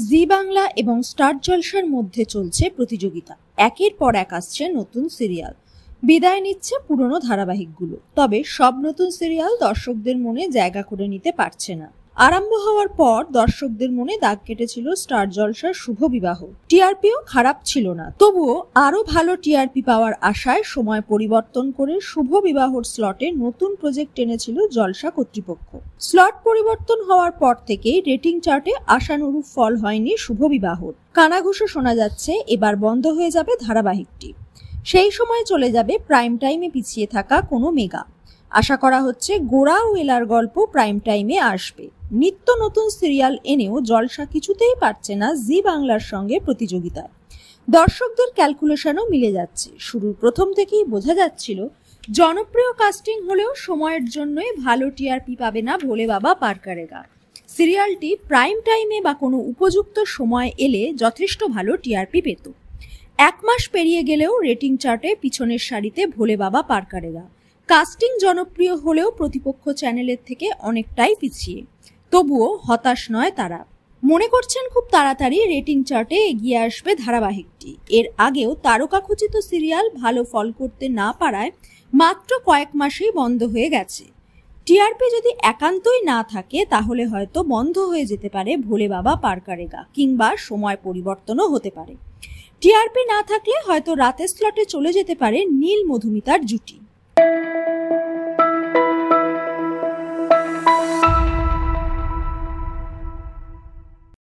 জি বাংলা এবং স্টার জলসার মধ্যে চলছে প্রতিযোগিতা। একের পর এক আসছে নতুন সিরিয়াল, বিদায় নিচ্ছে পুরনো ধারাবাহিকগুলো। তবে সব নতুন সিরিয়াল দর্শকদের মনে জায়গা করে নিতে পারছে না। আরম্ভ হওয়ার পর দর্শকদের মনে দাগ কেটেছিল স্টার জলসার শুভ বিবাহ। টিআরপিও খারাপ ছিল না, তবুও আরো ভালো টিআরপি পাওয়ার আশায় সময় পরিবর্তন করে শুভ বিবাহর স্লটে নতুন প্রজেক্ট এনেছিল জলসা কর্তৃপক্ষ। স্লট পরিবর্তন হওয়ার পর থেকেই রেটিং চার্টে আশানুরূপ ফল হয়নি শুভ বিবাহর। কানাঘুষো শোনা যাচ্ছে এবার বন্ধ হয়ে যাবে ধারাবাহিকটি। সেই সময় চলে যাবে প্রাইম টাইমে পিছিয়ে থাকা কোনো মেগা। আশা করা হচ্ছে গোড়া ও এলার গল্প প্রাইম টাইমে আসবে। নিত্য নতুন সিরিয়াল এনেও জলসা কিছুতেই পারছে না জি বাংলার সঙ্গে প্রতিযোগিতায়। দর্শকদের ক্যালকুলেশনও মিলে যাচ্ছে। শুরুর প্রথম থেকেই বোঝা যাচ্ছিল জনপ্রিয় কাস্টিং হলেও সময়ের জন্যই ভালো টিআরপি পাবে না ভোলে বাবা পার করেগা। সিরিয়ালটি প্রাইম টাইমে বা কোনো উপযুক্ত সময় এলে যথেষ্ট ভালো টিআরপি পেত। এক মাস পেরিয়ে গেলেও রেটিং চার্টে পিছনের সারিতে ভোলে বাবা পার করেগা। কাস্টিং জনপ্রিয় হলেও প্রতিপক্ষ চ্যানেলের থেকে অনেকটাই পিছিয়ে। তবুও হতাশ নয় তারা, মনে করছেন খুব তাড়াতাড়ি রেটিং চার্টে এগিয়ে আসবে ধারাবাহিকটি। এর আগেও তারকাখচিত সিরিয়াল ভালো ফল করতে না পারায় মাত্র কয়েক মাসেই বন্ধ হয়ে গেছে। টিআরপি যদি একান্তই না থাকে তাহলে হয়তো বন্ধ হয়ে যেতে পারে ভোলে বাবা পার করেগা, কিংবা সময় পরিবর্তনও হতে পারে। টিআরপি না থাকলে হয়তো রাতের স্লটে চলে যেতে পারে নীল মধুমিতার জুটি।